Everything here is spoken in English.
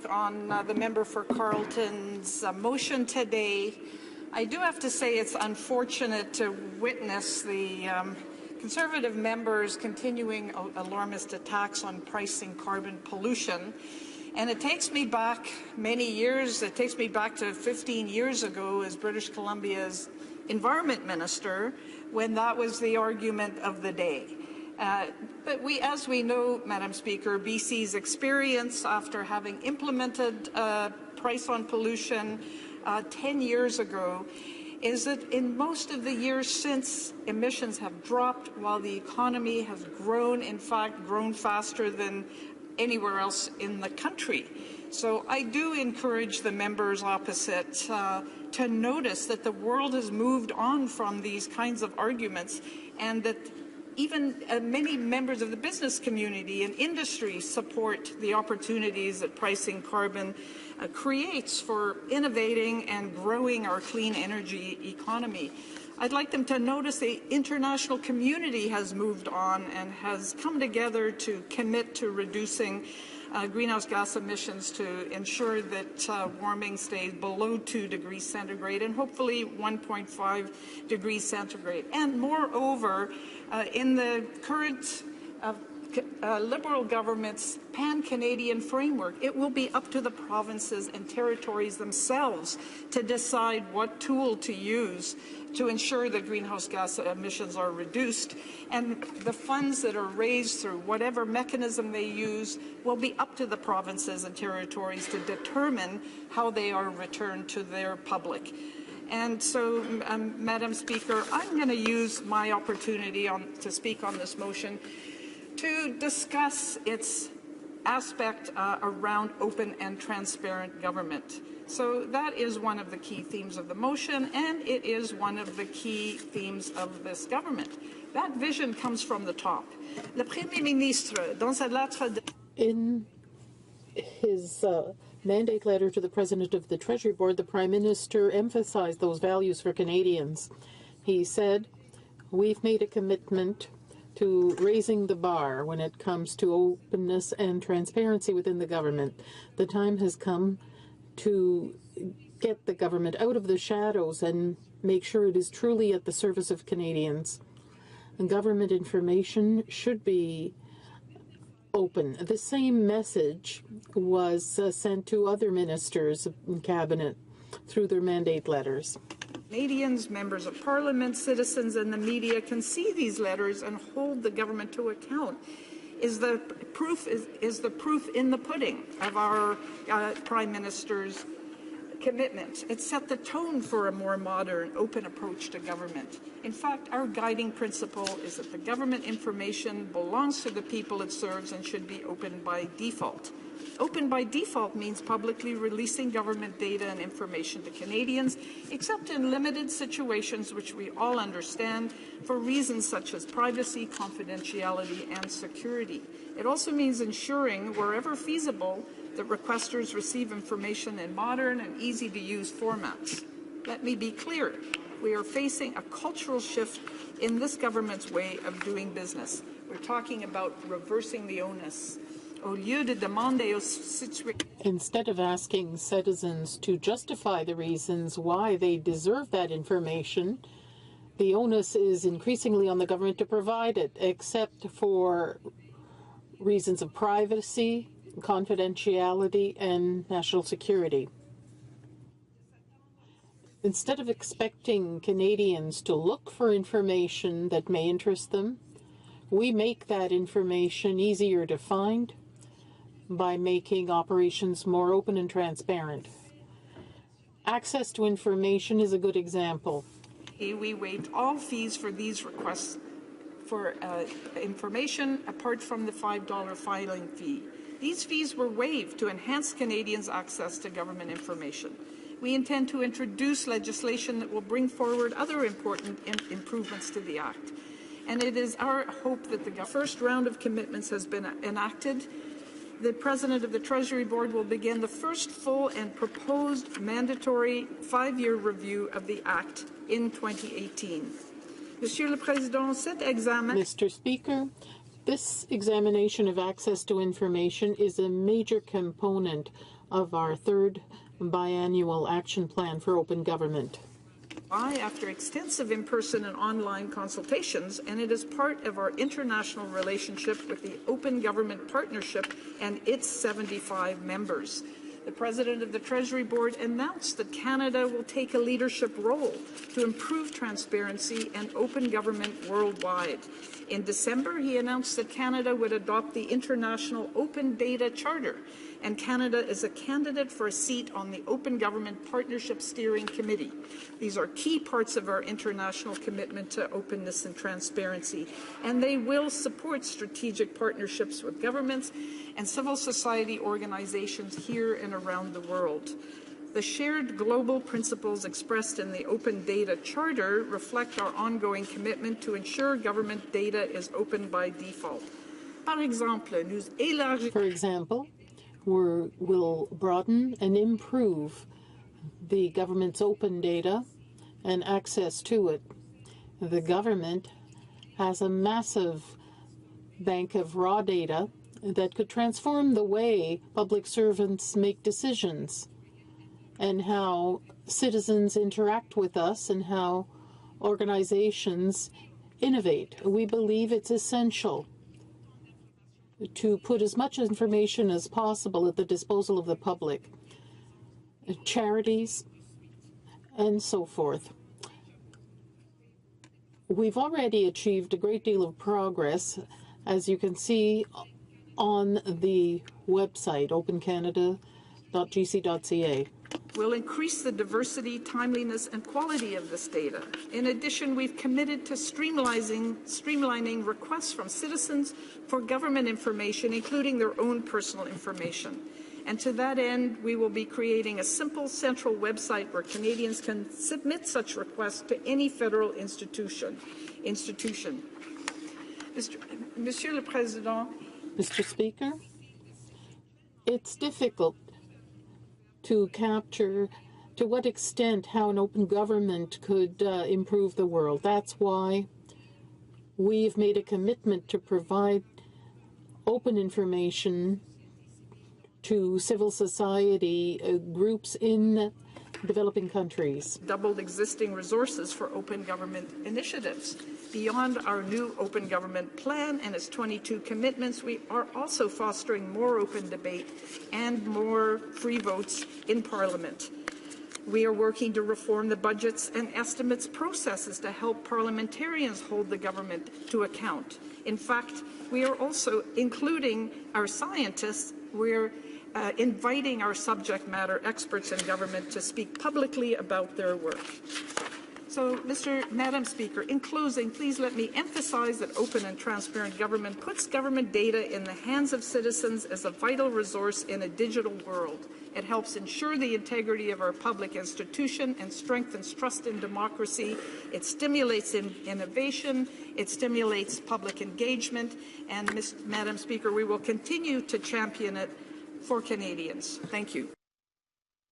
on the member for Carleton's motion today. I do have to say it's unfortunate to witness the Conservative members continuing alarmist attacks on pricing carbon pollution. And it takes me back many years. It takes me back to 15 years ago as British Columbia's Environment Minister, when that was the argument of the day. But as we know, Madam Speaker, BC's experience after having implemented price on pollution 10 years ago is that in most of the years since, emissions have dropped while the economy has grown, in fact, grown faster than anywhere else in the country. So I do encourage the members opposite to notice that the world has moved on from these kinds of arguments, and that even many members of the business community and industry support the opportunities that pricing carbon creates for innovating and growing our clean energy economy. I'd like them to notice the international community has moved on and has come together to commit to reducing greenhouse gas emissions to ensure that warming stays below 2 degrees centigrade and hopefully 1.5 degrees centigrade. And moreover, in the current Liberal government's pan-Canadian framework, it will be up to the provinces and territories themselves to decide what tool to use to ensure that greenhouse gas emissions are reduced, and the funds that are raised through whatever mechanism they use will be up to the provinces and territories to determine how they are returned to their public. And so, Madam Speaker, I'm going to use my opportunity to speak on this motion to discuss its aspect around open and transparent government. So that is one of the key themes of the motion, and it is one of the key themes of this government. That vision comes from the top. Le Premier Ministre, dans sa lettre in his mandate letter to the President of the Treasury Board, the Prime Minister emphasized those values for Canadians. He said, "We've made a commitment to raising the bar when it comes to openness and transparency within the government. The time has come to get the government out of the shadows and make sure it is truly at the service of Canadians. And government information should be open." The same message was sent to other ministers in Cabinet through their mandate letters. Canadians, members of Parliament, citizens and the media can see these letters and hold the government to account. Is the proof in the pudding of our Prime Minister's commitment? It set the tone for a more modern, open approach to government. In fact, our guiding principle is that the government information belongs to the people it serves and should be open by default. Open by default means publicly releasing government data and information to Canadians, except in limited situations which we all understand, for reasons such as privacy, confidentiality, and security. It also means ensuring, wherever feasible, that requesters receive information in modern and easy-to-use formats. Let me be clear. We are facing a cultural shift in this government's way of doing business. We're talking about reversing the onus. Instead of asking citizens to justify the reasons why they deserve that information, the onus is increasingly on the government to provide it, except for reasons of privacy, confidentiality, and national security. Instead of expecting Canadians to look for information that may interest them, we make that information easier to find by making operations more open and transparent. Access to information is a good example. We waived all fees for these requests for information apart from the $5 filing fee. These fees were waived to enhance Canadians' access to government information. We intend to introduce legislation that will bring forward other important improvements to the Act. And it is our hope that the first round of commitments has been enacted. The President of the Treasury Board will begin the first full and proposed mandatory 5-year review of the Act in 2018. Mr. Speaker, this examination of access to information is a major component of our third biannual action plan for open government. After extensive in-person and online consultations, and it is part of our international relationship with the Open Government Partnership and its 75 members. The President of the Treasury Board announced that Canada will take a leadership role to improve transparency and open government worldwide. In December, he announced that Canada would adopt the International Open Data Charter, and Canada is a candidate for a seat on the Open Government Partnership Steering Committee. These are key parts of our international commitment to openness and transparency, and they will support strategic partnerships with governments and civil society organizations here and around the world. The shared global principles expressed in the Open Data Charter reflect our ongoing commitment to ensure government data is open by default. For example, we'll broaden and improve the government's open data and access to it. The government has a massive bank of raw data that could transform the way public servants make decisions and how citizens interact with us and how organizations innovate. We believe it's essential to put as much information as possible at the disposal of the public, charities, and so forth. We've already achieved a great deal of progress, as you can see on the website, opencanada.gc.ca. Will increase the diversity, timeliness, and quality of this data. In addition, we've committed to streamlining requests from citizens for government information, including their own personal information. And to that end, we will be creating a simple central website where Canadians can submit such requests to any federal institution. Monsieur le Président. Mr. Speaker, it's difficult to capture to what extent how an open government could improve the world. That's why we've made a commitment to provide open information to civil society groups in developing countries. Doubled existing resources for open government initiatives. Beyond our new open government plan and its 22 commitments, we are also fostering more open debate and more free votes in Parliament. We are working to reform the budgets and estimates processes to help parliamentarians hold the government to account. In fact, we are also including our scientists. We're inviting our subject matter experts in government to speak publicly about their work. So, Madam Speaker, in closing, please let me emphasize that open and transparent government puts government data in the hands of citizens as a vital resource in a digital world. It helps ensure the integrity of our public institution and strengthens trust in democracy. It stimulates innovation. It stimulates public engagement. And, Madam Speaker, we will continue to champion it for Canadians. Thank you.